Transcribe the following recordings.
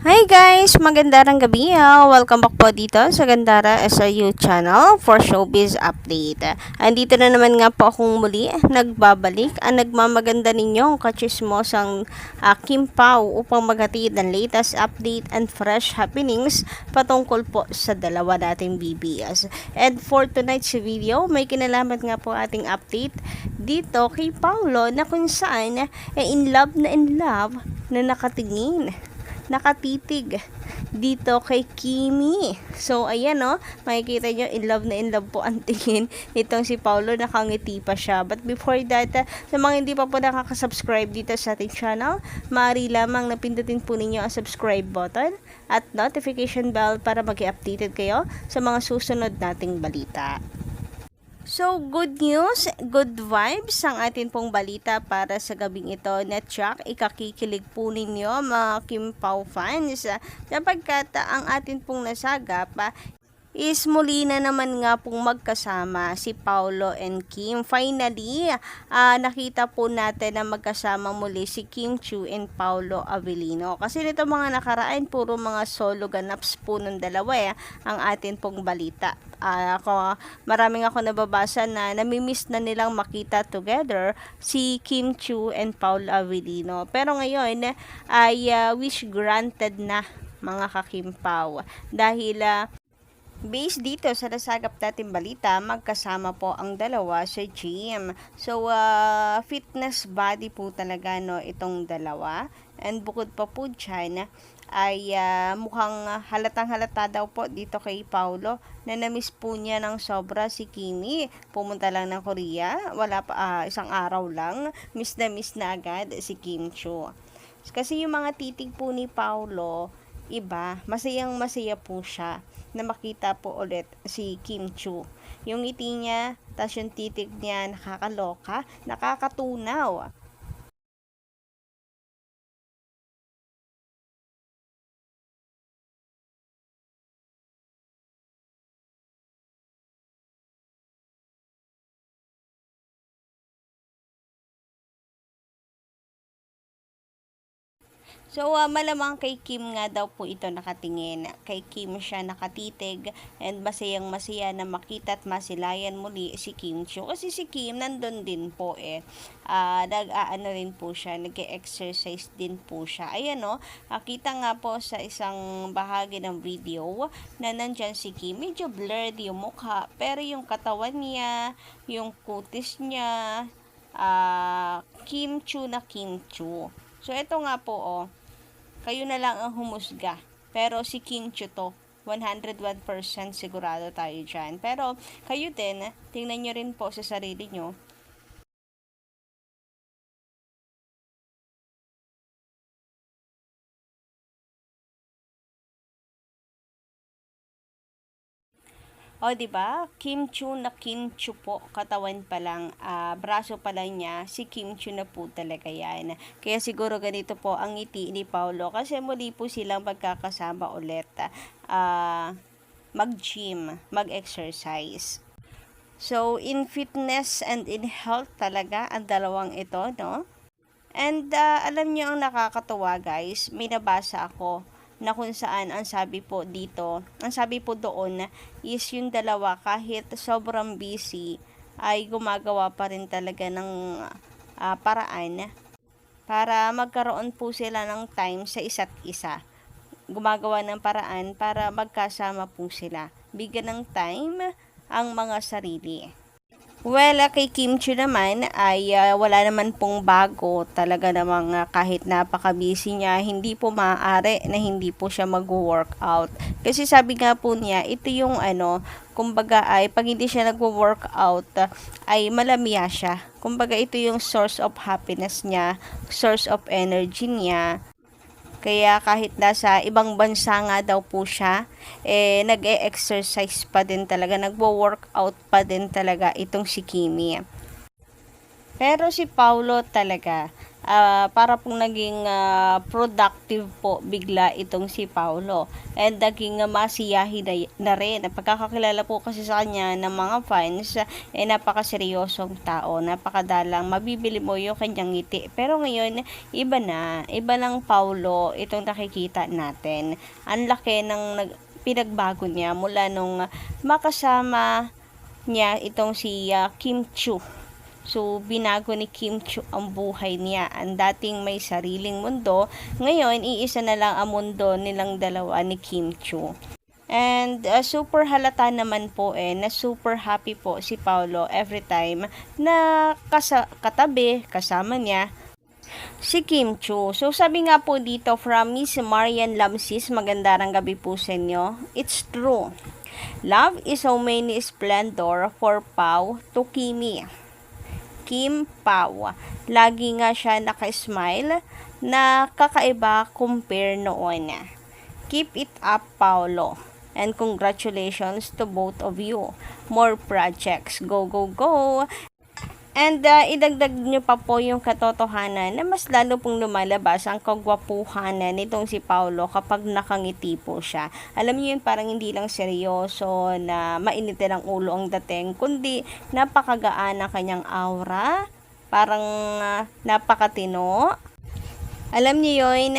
Hi guys! Magandang gabi. Welcome back po dito sa Gandara SRU channel for Showbiz Update. Andito na naman nga po akong muli nagbabalik ang nagmamaganda ninyong kachismosang Kim Pao upang maghatid ng latest update and fresh happenings patungkol po sa dalawa nating BBS. And for tonight's video, may kinalaman nga po ating update dito kay Paolo na kung saan in love na nakatitig dito kay Kimi. So, ayan makikita nyo, in love po ang tingin itong si Paolo, nakangiti pa siya. But before that, sa mga hindi pa po nakaka-subscribe dito sa ating channel, maaari lamang na pindutin po ninyo ang subscribe button at notification bell para mag-updated kayo sa mga susunod nating balita. So, good news, good vibes ang atin pong balita para sa gabing ito na Jack, ikakikilig po ninyo mga Kim Pao fans sapagkat ang atin pong nasagap is muli na naman nga pong magkasama si Paolo and Kim. Finally, nakita po natin na magkasama muli si Kim Chiu and Paolo Avellino. Kasi nito mga nakaraan, puro mga solo ganaps po ng dalawa ang atin pong balita. Maraming ako nababasa na namimiss na nilang makita together si Kim Chiu and Paolo Avellino. Pero ngayon ay wish granted na mga kakimpaw. Dahil based dito sa nasagap natin balita, magkasama po ang dalawa sa gym. So, fitness body po talaga itong dalawa. And bukod pa po dyan, ay mukhang halatang halata daw po dito kay Paolo na namiss po niya ng sobra si Kimi. Pumunta lang ng Korea, wala pa isang araw lang, miss na agad si Kim Chiu. Kasi yung mga titig po ni Paolo, iba, masaya po siya na makita po ulit si Kim Chiu. Yung ngiti niya, tas yung titig niya, nakakaloka, nakakatunaw. So, malamang kay Kim nga daw po ito nakatingin. Kay Kim siya nakatitig and masayang-masaya na makita at masilayan muli si Kim Chiu. Kasi si Kim nandun din po nag-aano rin po siya, nag-exercise din po siya. Ayan kita nga po sa isang bahagi ng video na nandyan si Kim. Medyo blurred yung mukha, pero yung katawan niya, yung kutis niya, Kim Chiu na Kim Chiu. So, ito nga po, kayo na lang ang humusga. Pero si Kim Chiu to, 101% sigurado tayo dyan. Pero, kayo din, tingnan nyo rin po sa sarili nyo. Diba? Kim Chiu na Kim Chiu po, katawan pa lang, braso pa lang niya, si Kim Chiu na po talaga yan. Kaya siguro ganito po ang ngiti ni Paolo kasi muli po silang magkakasama ulit mag-gym, mag-exercise. So, in fitness and in health talaga ang dalawang ito, And alam niyo ang nakakatuwa guys, may nabasa ako na kung saan ang sabi po doon is yung dalawa kahit sobrang busy ay gumagawa pa rin talaga ng paraan para magkaroon po sila ng time sa isa't isa. Gumagawa ng paraan para magkasama po sila. Bigyan ng time ang mga sarili. Well, kay Kim Chiu naman ay wala naman pong bago. Talaga namang kahit napaka-busy niya, hindi po maaari na hindi po siya mag-workout. Kasi sabi nga po niya, ito yung kumbaga ay pag hindi siya nag-workout ay malamya siya. Kumbaga ito yung source of happiness niya, source of energy niya. Kaya kahit nasa ibang bansa nga daw po siya, nag-e-exercise pa din talaga, nagwo-workout pa din talaga itong si Kimi. Pero si Paolo talaga, para pong naging productive po bigla itong si Paulo. And naging masiyahi na rin. Pagkakakilala po kasi sa kanya ng mga fans, napakaseryosong tao, napakadalang, mabibili mo yung kanyang ngiti. Pero ngayon, iba na, iba ng Paulo itong nakikita natin. Ang laki ng pinagbago niya mula nung makasama niya itong si Kim Chiu. So, binago ni Kim Chiu ang buhay niya. Ang dating may sariling mundo, ngayon, iisa na lang ang mundo nilang dalawa ni Kim Chiu. And super halata naman po na super happy po si Paulo every time na katabi, kasama niya si Kim Chiu. So, sabi nga po dito from Miss Marian Lamsis, magandang gabi po sa inyo. It's true. Love is so many splendor for Pao to Kimi. Kim Pao. Lagi nga siya naka-smile na kakaiba compare noon. Keep it up, Paulo. And congratulations to both of you. More projects. Go, go, go! And idagdag nyo pa po yung katotohanan na mas lalo pong lumalabas ang kagwapuhanan nitong si Paulo kapag nakangiti po siya. Alam niyo yun, parang hindi lang seryoso na mainitin ang ulo ang dating, kundi napakagaan ang kanyang aura, parang napakatino. Alam niyo yun,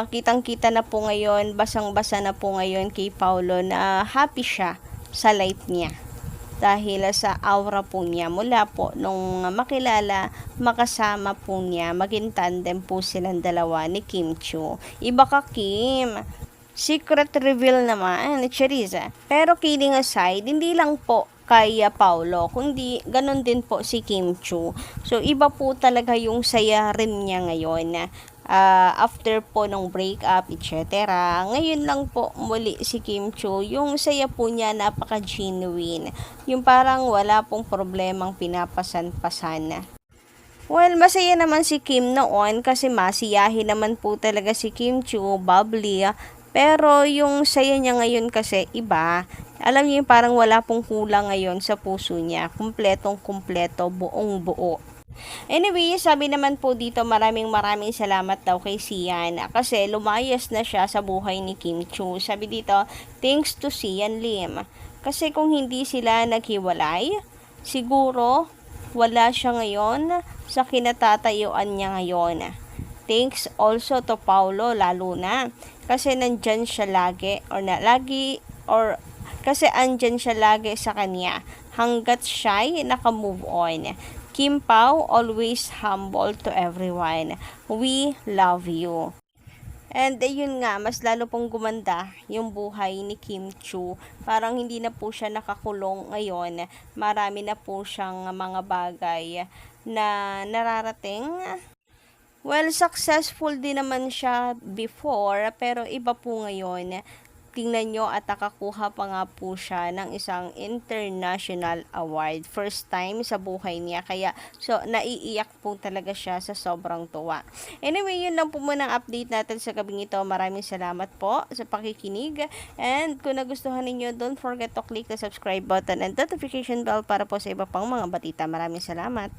kitang-kita na po ngayon, basang-basa na po ngayon kay Paulo na happy siya sa life niya. Dahil sa aura po niya mula po nung makilala, makasama po niya, maging tandem po silang dalawa ni Kim Chiu. Iba ka, Kim. Secret reveal naman, Charissa. Pero kidding aside, hindi lang po kay Paulo, kundi ganun din po si Kim Chiu. So, iba po talaga yung saya rin niya ngayon. After po nung breakup, etc. Ngayon lang po muli si Kim Chiu, yung saya po niya napaka-genuine. Yung parang wala pong problemang pinapasan-pasan. Well, masaya naman si Kim noon kasi masiyahi naman po talaga si Kim Chiu, bubbly. Pero yung saya niya ngayon kasi iba. Alam niyo yung parang wala pong kulang ngayon sa puso niya. Kumpletong-kumpleto, buong buo. Anyway, sabi naman po dito, maraming salamat daw kay Sian kasi lumayas na siya sa buhay ni Kim Chiu. Sabi dito, thanks to Sian Lim. Kasi kung hindi sila naghiwalay, siguro wala siya ngayon sa kinatatayuan niya ngayon. Thanks also to Paulo lalo na kasi nandyan siya kasi andyan siya lagi sa kanya hanggat siya'y naka-move on. Kim Pao, always humble to everyone. We love you. And ayun nga, mas lalo pong gumanda yung buhay ni Kim Chiu. Parang hindi na po siya nakakulong ngayon. Marami na po siyang mga bagay na nararating. Well, successful din naman siya before, pero iba po ngayon. Tingnan nyo at nakakuha pa nga po siya ng isang international award. First time sa buhay niya. Kaya, naiiyak po talaga siya sa sobrang tuwa. Anyway, yun lang po muna ang update natin sa gabing ito. Maraming salamat po sa pakikinig. And kung nagustuhan ninyo, don't forget to click the subscribe button and notification bell para po sa iba pang mga batita. Maraming salamat.